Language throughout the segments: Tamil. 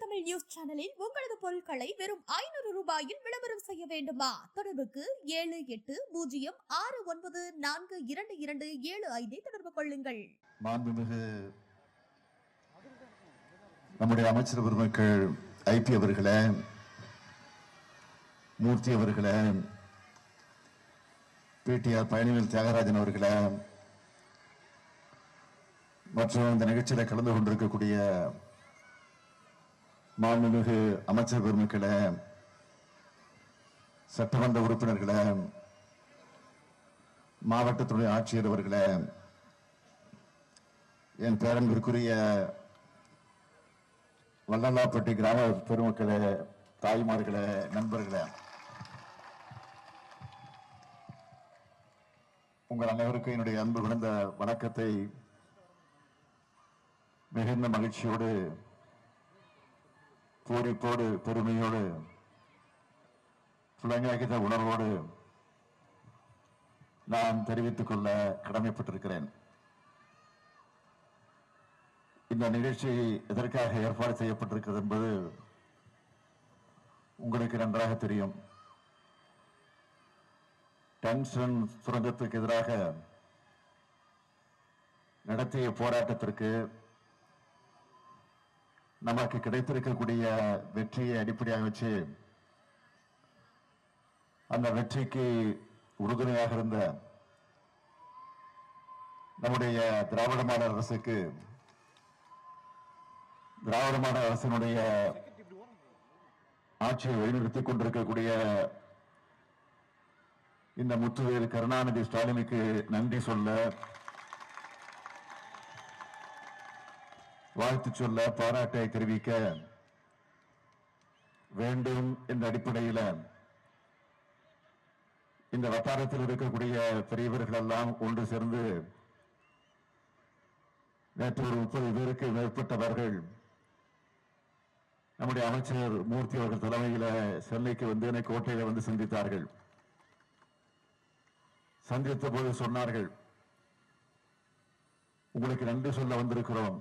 தமிழ் நியூஸ் சேனலில் உங்களது பொருட்களை வெறும் 500 ரூபாயில் விளம்பரம் செய்ய வேண்டுமா? தொடர்புக்கு 7806942275 தொடர்பு கொள்ளுங்கள். மாண்புமிகு நம்முடைய அமைச்சர் பெருமக்கள் ஐபி அவர்களே, மூர்த்தி அவர்களே, பிடிஆர் பயணிவேல் தியாகராஜன் அவர்களே மற்றும் இந்த நிகழ்ச்சியில கலந்து கொண்டிருக்கக்கூடிய மாண்புமிகு அமைச்சர் பெருமக்களே, சட்டமன்ற உறுப்பினர்களே, மாவட்டத்துடைய ஆட்சியர் அவர்களே, என் பேரன்பிற்குரிய வல்லலாப்பட்டி கிராம பெருமக்களே, தாய்மார்களே, நண்பர்களே, உங்கள் அனைவருக்கும் என்னுடைய அன்பு குறைந்த வணக்கத்தை மிகுந்த மகிழ்ச்சியோடு, பூரிப்போடு, பெருமையோடு, புலங்காகித உணர்வோடு நான் தெரிவித்துக் கொள்ள கடமைப்பட்டிருக்கிறேன். இந்த நிகழ்ச்சி எதற்காக ஏற்பாடு செய்யப்பட்டிருக்கிறது என்பது உங்களுக்கு நன்றாக தெரியும். டங்ஸ்டன் சுரங்கத்துக்கு எதிராக நடத்திய போராட்டத்திற்கு நமக்கு கிடைத்திருக்கக்கூடிய வெற்றியை அடிப்படையாக வச்சு அந்த வெற்றிக்கு உறுதுணையாக இருந்த நம்முடைய திராவிட மாடல் அரசுக்கு, திராவிட மாடல் அரசினுடைய ஆட்சியை வழிநிறுத்திக் கொண்டிருக்கக்கூடிய இந்த முத்துவேல் கருணாநிதி ஸ்டாலினுக்கு நன்றி சொல்ல, வாழ்த்து சொல்ல, பாராட்டை தெரிவிக்க வேண்டும் என்ற அடிப்படையில் இந்த வட்டாரத்தில் இருக்கக்கூடிய பெரியவர்கள் எல்லாம் ஒன்று சேர்ந்து நேற்று ஒரு 30 பேருக்கு மேற்பட்டவர்கள் நம்முடைய அமைச்சர் மூர்த்தி அவர்கள் தலைமையில சென்னைக்கு வந்து என்னை கோட்டையில வந்து சந்தித்தார்கள். சந்தித்த போது சொன்னார்கள், உங்களுக்கு நன்றி சொல்ல வந்திருக்கிறோம்.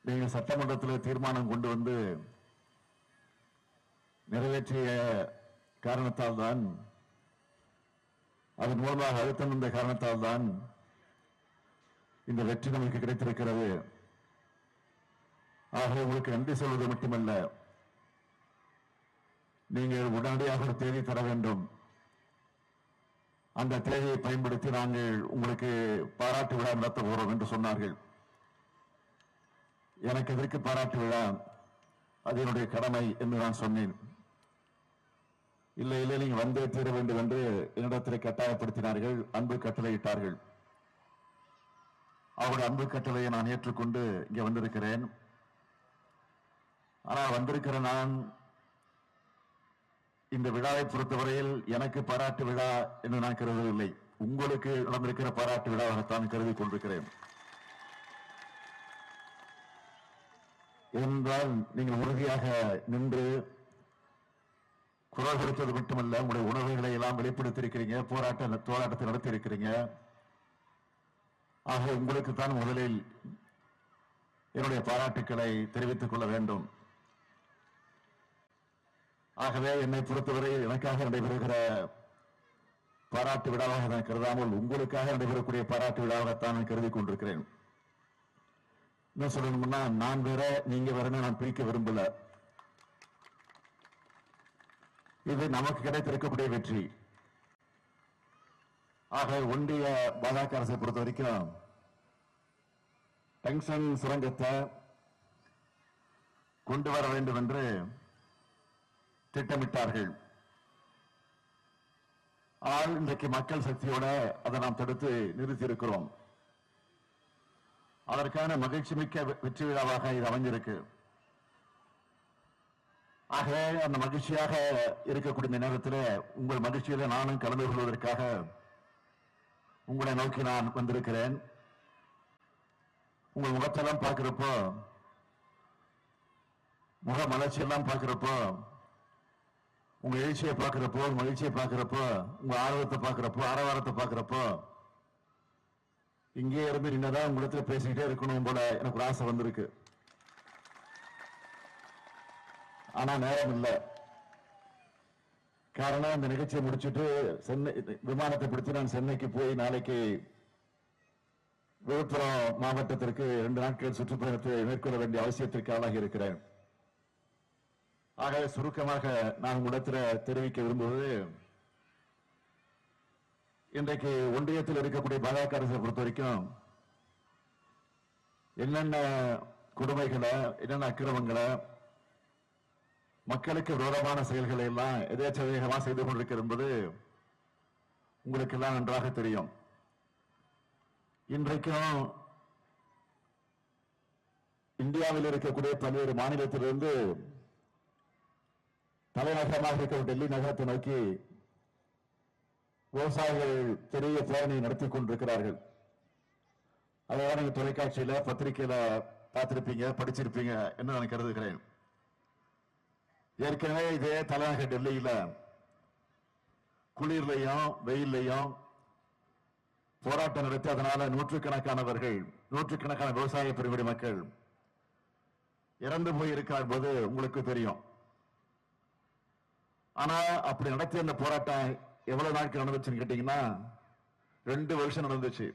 நீங்கள் சட்டமன்றத்தில் தீர்மானம் கொண்டு வந்து நிறைவேற்றிய காரணத்தால் தான், அதன் மூலமாக அழுத்தம் வந்த காரணத்தால் தான் இந்த வெற்றி நமக்கு கிடைத்திருக்கிறது. ஆக உங்களுக்கு நன்றி சொல்வது மட்டுமல்ல, நீங்கள் உடனடியாக ஒரு தேதி தர வேண்டும். அந்த தேதியை பயன்படுத்தி நாங்கள் உங்களுக்கு பாராட்டு விழா நடத்த போறோம் என்று சொன்னார்கள். எனக்கு எதற்கு பாராட்டு விழா, அது என்னுடைய கடமை என்று நான் சொன்னேன். இல்லை இல்லை, நீங்க வந்தே தீர வேண்டும் என்று என்னிடத்தில் கட்டாயப்படுத்தினார்கள், அன்பு கட்டளையிட்டார்கள். அவருடைய அன்பு கட்டளையை நான் ஏற்றுக்கொண்டு இங்கே வந்திருக்கிறேன். ஆனால் வந்திருக்கிற நான் இந்த விழாவை பொறுத்தவரையில் எனக்கு பாராட்டு விழா என்று நான் கருதவில்லை, உங்களுக்கு நடந்திருக்கிற பாராட்டு விழாவாகத்தான் கருதி கொண்டிருக்கிறேன். என்றால் நீங்கள் உறுதியாக நின்று குரல் கொடுத்தது மட்டுமல்ல, உங்களுடைய உணர்வுகளை எல்லாம் வெளிப்படுத்தியிருக்கிறீங்க, போராட்டத்தை நடத்தி இருக்கிறீங்க. ஆக உங்களுக்கு தான் முதலில் என்னுடைய பாராட்டுக்களை தெரிவித்துக் கொள்ள வேண்டும். ஆகவே என்னை பொறுத்தவரை எனக்காக நடைபெறுகிற பாராட்டு விழாவாக நான் கருதாமல் உங்களுக்காக நடைபெறக்கூடிய பாராட்டு விழாவாகத்தான் நான் கருதி கொண்டிருக்கிறேன். என்ன சொல்லணும்னா, நான் வேற நீங்க வேற நான் பிரிக்க விரும்பல. இது நமக்கு கிடைத்திருக்கக்கூடிய வெற்றி. ஆக ஒன்றிய பாஜக அரசை பொறுத்த வரைக்கும் டங்ஸ்டன் சுரங்கத்தை கொண்டு வர வேண்டும் என்று திட்டமிட்டார்கள். ஆனால் இன்றைக்கு மக்கள் சக்தியோட அதை நாம் தடுத்து நிறுத்தி இருக்கிறோம். அதற்கான மகிழ்ச்சி மிக்க வெற்றி விழாவாக இது அமைஞ்சிருக்கு. ஆக அந்த மகிழ்ச்சியாக இருக்கக்கூடிய நேரத்தில் உங்கள் மகிழ்ச்சியில நானும் கலந்து கொள்வதற்காக உங்களை நோக்கி நான் வந்திருக்கிறேன். உங்கள் முகத்தெல்லாம் பார்க்கிறப்போ, முக மலர்ச்சியெல்லாம் பார்க்கிறப்போ, உங்க எழுச்சியை பார்க்கிறப்போ, மகிழ்ச்சியை பார்க்கிறப்போ, உங்க ஆர்வத்தை பார்க்கிறப்போ, ஆரவாரத்தை பார்க்கிறப்போ, இங்கே இருந்து நின்னதான் உங்களிடத்துல பேசிக்கிட்டே இருக்கணும் போல எனக்கு ஒரு ஆசை வந்திருக்கு. ஆனா நேரம் இல்லை. காரணம், இந்த நிகழ்ச்சியை முடிச்சுட்டு சென்னை விமானத்தை பிடிச்சு நான் சென்னைக்கு போய் நாளைக்கு விழுப்புரம் மாவட்டத்திற்கு 2 நாட்கள் சுற்றுப்பயணத்தை மேற்கொள்ள வேண்டிய அவசியத்திற்கு ஆளாகி இருக்கிறேன். ஆகவே சுருக்கமாக நான் உங்களிடத்தில் தெரிவிக்க விரும்புவது, இன்றைக்கு ஒன்றியத்தில் இருக்கக்கூடிய பாஜக அரசை பொறுத்த வரைக்கும் என்னென்ன கொடுமைகளை, என்னென்ன அக்கிரமங்களை, மக்களுக்கு விரோதமான செயல்களை எல்லாம் எதேச்சதிகமாக செய்து கொண்டிருக்கிறது என்பது உங்களுக்கு எல்லாம் நன்றாக தெரியும். இன்றைக்கும் இந்தியாவில் இருக்கக்கூடிய பல்வேறு மாநிலத்திலிருந்து தலைநகரமாக இருக்கிற டெல்லி நகரத்தை நோக்கி விவசாயிகள் பெரிய பேரணி நடத்தி கொண்டிருக்கிறார்கள். அதைதான் நீங்க தொலைக்காட்சியில, பத்திரிகையில பார்த்திருப்பீங்க, படிச்சிருப்பீங்க என்று நான் கருதுகிறேன். ஏற்கனவே இதே தலைநகர் டெல்லியில குளிர்லையும் வெயிலையும் போராட்டம் நடத்தி அதனால நூற்றுக்கணக்கானவர்கள், நூற்றுக்கணக்கான விவசாய பெருங்குடி மக்கள் இறந்து போயிருக்கார் போது உங்களுக்கு தெரியும். ஆனா அப்படி நடத்திய அந்த போராட்டம் எவ்வளவு நாட்கள் நடந்துச்சுன்னு கேட்டீங்கன்னா 2 வருஷம் நடந்துச்சு.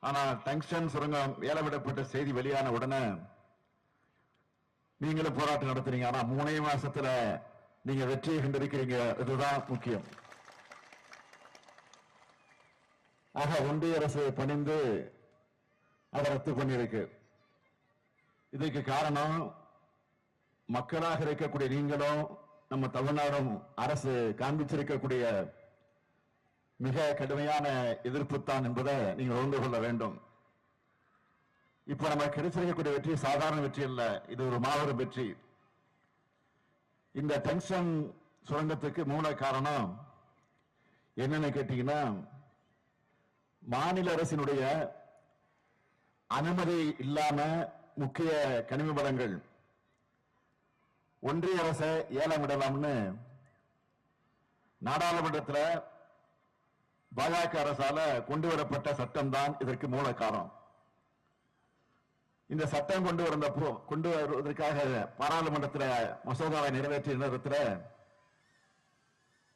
ஆனா டங்ஸ்டன் சுரங்கம் ஏலவிடப்பட்ட செய்தி வெளியான உடனே நீங்களும் போராட்டம் நடத்துறீங்க. ஆனா 3 மாசத்துல நீங்க வெற்றியை கண்டிருக்கிறீங்க. இதுதான் முக்கியம். ஆக ஒன்றிய அரசு பணிந்து அதை ரத்து பண்ணியிருக்கு. இதுக்கு காரணம், மக்களாக இருக்கக்கூடிய நீங்களும் நம்ம தமிழ்நாடும் அரசு காண்பிச்சிருக்கக்கூடிய மிக கடுமையான எதிர்ப்பு தான் என்பதை நீங்கள் உணர்ந்து கொள்ள வேண்டும். இப்ப நம்ம கிடைச்சிருக்கக்கூடிய வெற்றி சாதாரண வெற்றி அல்ல, இது ஒரு மாபெரும் வெற்றி. இந்த டங்ஸ்டன் சுரங்கத்துக்கு மூல காரணம் என்னன்னு கேட்டீங்கன்னா, மாநில அரசினுடைய அனுமதி இல்லாம முக்கிய கனிம வளங்கள் ஒன்றிய அரசை ஏலம் விடலாம்னு நாடாளுமன்றத்தில் பாஜக அரசால கொண்டு வரப்பட்ட சட்டம் தான் இதற்கு மூல காரணம். இந்த சட்டம் கொண்டு வருவதற்காக பாராளுமன்றத்தில் மசோதாவை நிறைவேற்றிய நேரத்தில்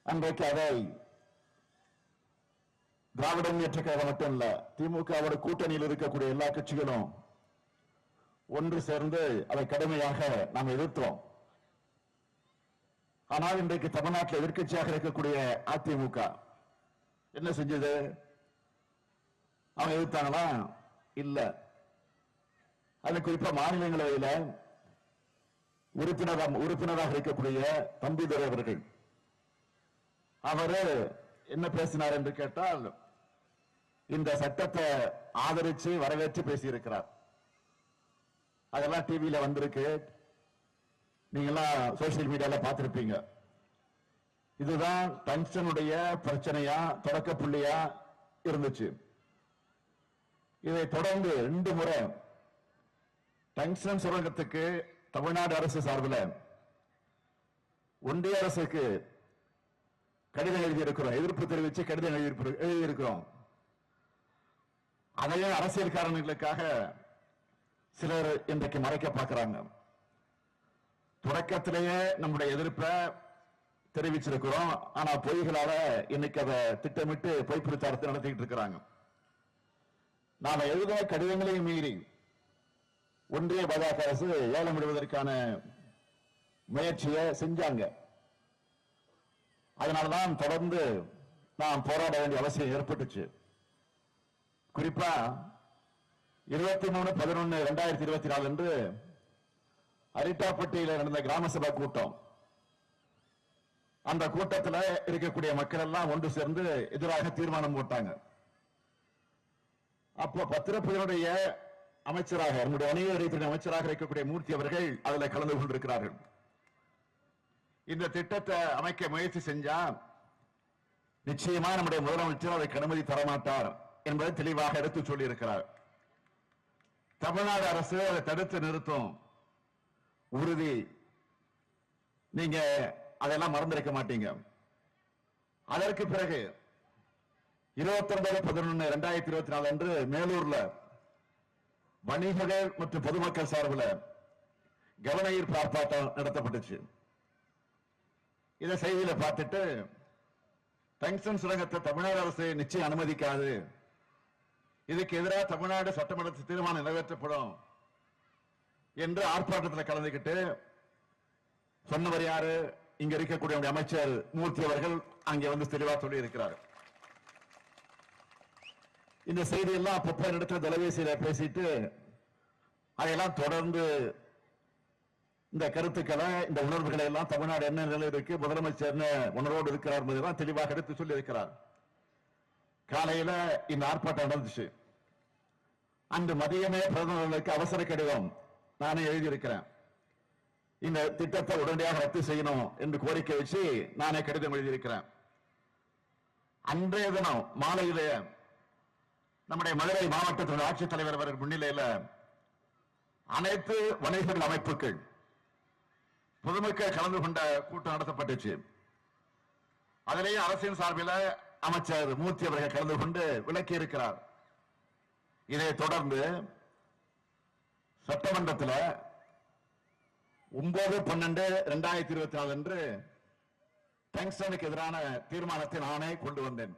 அன்றைக்கு அதை திராவிட முன்னேற்ற கழகம் மட்டும் இல்ல, திமுகவோட கூட்டணியில் இருக்கக்கூடிய எல்லா கட்சிகளும் ஒன்று சேர்ந்து அதை கடுமையாக நாம் எதிர்த்தோம். ஆனால் இன்றைக்கு தமிழ்நாட்டில் எதிர்க்கட்சியாக இருக்கக்கூடிய அதிமுக என்ன செஞ்சது? அவங்க எதிர்த்தாங்களா? இல்ல. அது குறிப்பா மாநிலங்களவையில் உறுப்பினராக இருக்கக்கூடிய தம்பிதுரை அவர்கள், அவரு என்ன பேசினார் என்று கேட்டால், இந்த சட்டத்தை ஆதரிச்சு வரவேற்று பேசியிருக்கிறார். அதெல்லாம் டிவியில வந்திருக்கு, நீங்க எல்லாம் சோசியல் மீடியால பார்த்திருப்பீங்க. இதுதான் டங்ஸ்டனுடைய பிரச்சனையா, தொடக்க புள்ளியா இருந்துச்சு. இதை தொடர்ந்து 2 முறை டங்ஸ்டன் சுரங்கத்துக்கு தமிழ்நாடு அரசு சார்பில் ஒன்றிய அரசுக்கு கடிதம் எழுதியிருக்கிறோம், எதிர்ப்பு தெரிவித்து கடிதம் எழுதியிருக்கிறோம். அதையே அரசியல் காரணங்களுக்காக சிலர் இன்றைக்கு மறைக்க பார்க்கிறாங்க. தொடக்கத்திலேயே நம்முடைய எதிர்ப்பை தெரிவிச்சிருக்கிறோம். ஆனா பொய்களால இன்னைக்கு அதை திட்டமிட்டு பொய் பிரச்சாரத்தை நடத்திட்டு இருக்கிறாங்க. நாம எழுத கடிதங்களையும் மீறி ஒன்றிய பாஜக அரசு ஏலம் விடுவதற்கான முயற்சியை செஞ்சாங்க. அதனால்தான் தொடர்ந்து நாம் போராட வேண்டிய அவசியம் ஏற்பட்டுச்சு. குறிப்பா 23/11/2024 அன்று அரிட்டாப்பட்டியில் நடந்த கிராம சபை கூட்டம், அந்த கூட்டத்தில் இருக்கக்கூடிய மக்கள் எல்லாம் ஒன்று சேர்ந்து எதிராக தீர்மானம் போட்டாங்க. அப்போ பத்திரப்பதிவுடைய அமைச்சராக, நம்முடைய வணிக வரித்துறை அமைச்சராக இருக்கக்கூடிய மூர்த்தி அவர்கள் அதில் கலந்து கொண்டிருக்கிறார்கள். இந்த திட்டத்தை அமைக்க முயற்சி செஞ்சா நிச்சயமா நம்முடைய முதலமைச்சர் அதற்கு அனுமதி தரமாட்டார் என்பதை தெளிவாக எடுத்து சொல்லி இருக்கிறார். தமிழ்நாடு அரசு அதை தடுத்து நிறுத்தும் உறுதி, நீங்க அதெல்லாம் மறந்திருக்க மாட்டீங்க. அதற்கு பிறகு 29/11/2024 அன்று மேலூர்ல வணிகர்கள் மற்றும் பொதுமக்கள் சார்பில் கவன ஈர்ப்பு ஆர்ப்பாட்டம் நடத்தப்பட்டுச்சு. இதை செய்தியில பார்த்துட்டு டங்ஸ்டன் சுரங்கத்தை தமிழ்நாடு அரசு நிச்சயம் அனுமதிக்காது, இதுக்கு எதிராக தமிழ்நாடு சட்டமன்றத்தில் தீர்மானம் நிறைவேற்றப்படும் என்று ஆர்ப்பாட்டத்தில் கலந்துகிட்டு சொன்னவர் யாரு? இங்க இருக்கக்கூடிய அமைச்சர் மூர்த்தி அவர்கள் அங்கே வந்து தெளிவா சொல்லி இருக்கிறார். இந்த செய்தியெல்லாம் அப்பப்ப இடத்துல தொலைபேசியில பேசிட்டு அதையெல்லாம் தொடர்ந்து இந்த கருத்துக்களை, இந்த உணர்வுகளை எல்லாம் தமிழ்நாடு என்ன நிலை இருக்கு, முதலமைச்சர் உணர்வோடு இருக்கிறார் என்பதெல்லாம் தெளிவாக எடுத்து சொல்லி இருக்கிறார். காலையில இந்த ஆர்ப்பாட்டம் நடந்துச்சு. அன்று மதியமே பிரதமர்களுக்கு அவசர கடிதம் நானே எழுதியிருக்கிறேன். இந்த திட்டத்தை உடனடியாக ரத்து செய்யணும் என்று கோரிக்கை வச்சு நானே கடிதம் எழுதியிருக்கிறேன். அன்றைய தினம் மாலையிலே நம்முடைய மதுரை மாவட்டத்தின் ஆட்சித்தலைவர் அவர்கள் முன்னிலையில அனைத்து வணிகர்கள் அமைப்புகள், பொதுமக்கள் கலந்து கொண்ட கூட்டம் நடத்தப்பட்டுச்சு. அதிலேயே அரசின் சார்பில் அமைச்சர் மூர்த்தி அவர்கள் கலந்து கொண்டு விளக்கி இருக்கிறார். இதை தொடர்ந்து சட்டமன்றத்தில் 9/12/2024 அன்று டங்ஸ்டனுக்கு எதிரான தீர்மானத்தை நானே கொண்டு வந்தேன்.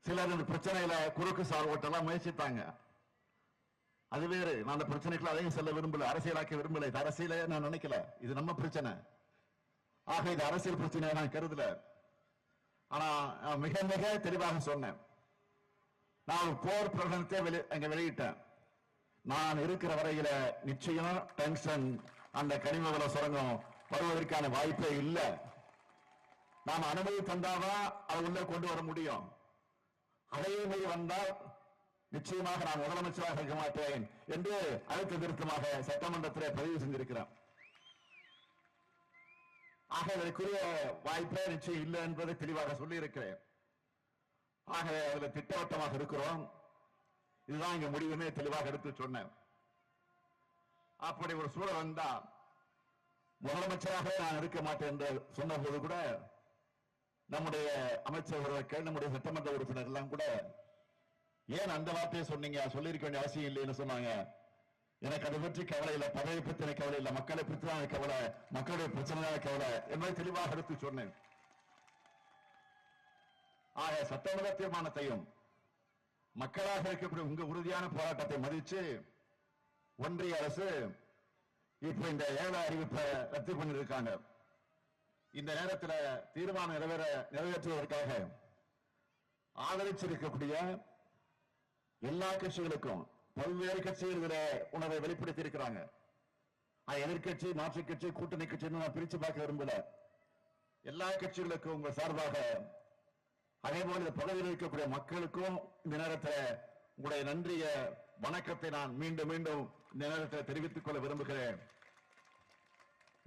சிலர் இந்த பிரச்சனையில குறுக்கு சார் ஓட்டெல்லாம் முயற்சித்தாங்க. அது வேறு. நான் அந்த பிரச்சனைக்குள்ள அதையும் செல்ல விரும்பல, அரசியலாக்க விரும்பல. இது அரசியலே நான் நினைக்கல, இது நம்ம பிரச்சனை. ஆக இது அரசியல் பிரச்சனையை நான் கருதல. ஆனா மிக மிக தெளிவாக சொன்னேன். நான் ஒரு போர் பிரகடனத்தை அங்க வெளியிட்டேன். நான் இருக்கிற வரையில நிச்சயம் டங்ஸ்டன் அந்த கனிம வள சுரங்கம் வருவதற்கான வாய்ப்பே இல்லை. நாம் அனுமதி தந்தாதான் அதை உள்ள கொண்டு வர முடியும். அதையே மீறி வந்தால் நிச்சயமாக நான் முதலமைச்சராக இருக்க மாட்டேன் என்று அழுத்த திருத்தமாக சட்டமன்றத்தில் பதிவு செஞ்சிருக்கிறேன். ஆக இதற்குரிய வாய்ப்பே நிச்சயம் இல்லை என்பதை தெளிவாக சொல்லி இருக்கிறேன். ஆகவே அதுல திட்டவட்டமாக இருக்கிறோம். இதுதான் இங்க முடிவுமே தெளிவாக எடுத்து சொன்னேன். அப்படி ஒரு சூழல் வந்தா முதலமைச்சராக நான் இருக்க மாட்டேன் என்று சொன்ன போது கூட நம்முடைய அமைச்சர்கள், நம்முடைய சட்டமன்ற உறுப்பினர் எல்லாம் கூட ஏன் அந்த வார்த்தையை சொன்னீங்க, சொல்லியிருக்க வேண்டிய அவசியம் இல்லைன்னு சொன்னாங்க. எனக்கு அதை பற்றி கவலை இல்லை, பதவி பற்றின கவலை இல்லை, மக்களை பற்றின கவலை, மக்களுடைய பிரச்சனையான கவலை என்பதை தெளிவாக எடுத்து சொன்னேன். ஆக சட்டமன்ற தீர்மானத்தையும் மக்களாக இருக்கக்கூடிய உங்க உறுதியான போராட்டத்தை மதிச்சு ஒன்றிய அரசு இப்ப இந்த ஏல அறிவிப்பை ரத்து பண்ணிருக்காங்க. இந்த நேரத்தில் தீர்மானம் நிறைவேற்றுவதற்காக ஆதரிச்சிருக்கக்கூடிய எல்லா கட்சிகளுக்கும் பல்வேறு கட்சிகள் இதுல உணர்வை வெளிப்படுத்தி இருக்கிறாங்க. எதிர்கட்சி, மாற்றுக் கட்சி, கூட்டணி கட்சின்னு நான் பிரிச்சு பார்க்க விரும்பல. எல்லா கட்சிகளுக்கும் உங்கள் சார்பாக, அதே போல இந்த பகுதியில் இருக்கக்கூடிய மக்களுக்கும் இந்த நேரத்தில் உங்களுடைய நன்றிய வணக்கத்தை நான் மீண்டும் மீண்டும் இந்த நேரத்தில் தெரிவித்துக் கொள்ள விரும்புகிறேன்.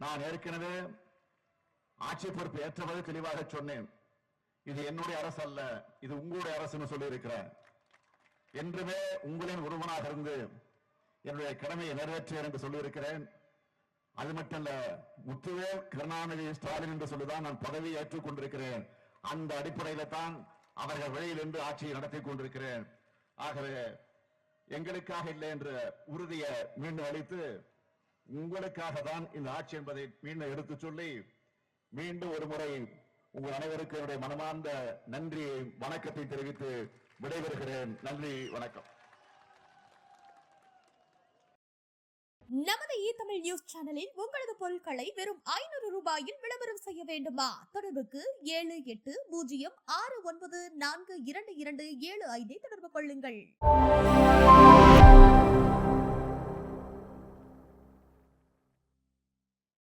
நான் ஏற்கனவே ஆட்சி பொறுப்பு ஏற்றவது தெளிவாக சொன்னேன். இது என்னுடைய அரசு அல்ல, இது உங்களுடைய அரசுன்னு சொல்லி இருக்கிறேன். என்றுமே உங்களின் ஒருவனாக இருந்து என்னுடைய கடமையை நிறைவேற்றுவேன் என்று சொல்லியிருக்கிறேன். அது மட்டுமல்ல, முத்துவேல் கருணாநிதி ஸ்டாலின் என்று சொல்லிதான் நான் பதவியை ஏற்றுக் கொண்டிருக்கிறேன். அந்த அடிப்படையில தான் அவர்கள் வெளியில் இருந்து ஆட்சியை நடத்தி கொண்டிருக்கிறேன். ஆகவே எங்களுக்காக இல்லை என்ற உறுதியை மீண்டும் அளித்து உங்களுக்காக தான் இந்த ஆட்சி என்பதை மீண்டும் எடுத்து சொல்லி மீண்டும் ஒரு முறை உங்கள் அனைவருக்கும் என்னுடைய மனமார்ந்த நன்றி வணக்கத்தை தெரிவித்து விடைபெறுகிறேன். நன்றி, வணக்கம். நமது தமிழ் நியூஸ் சேனலில் உங்களது பொருட்களை வெறும் 500 ரூபாயில் விளம்பரம் செய்ய வேண்டுமா? தொடர்புக்கு 7806942275 தொடர்பு கொள்ளுங்கள்.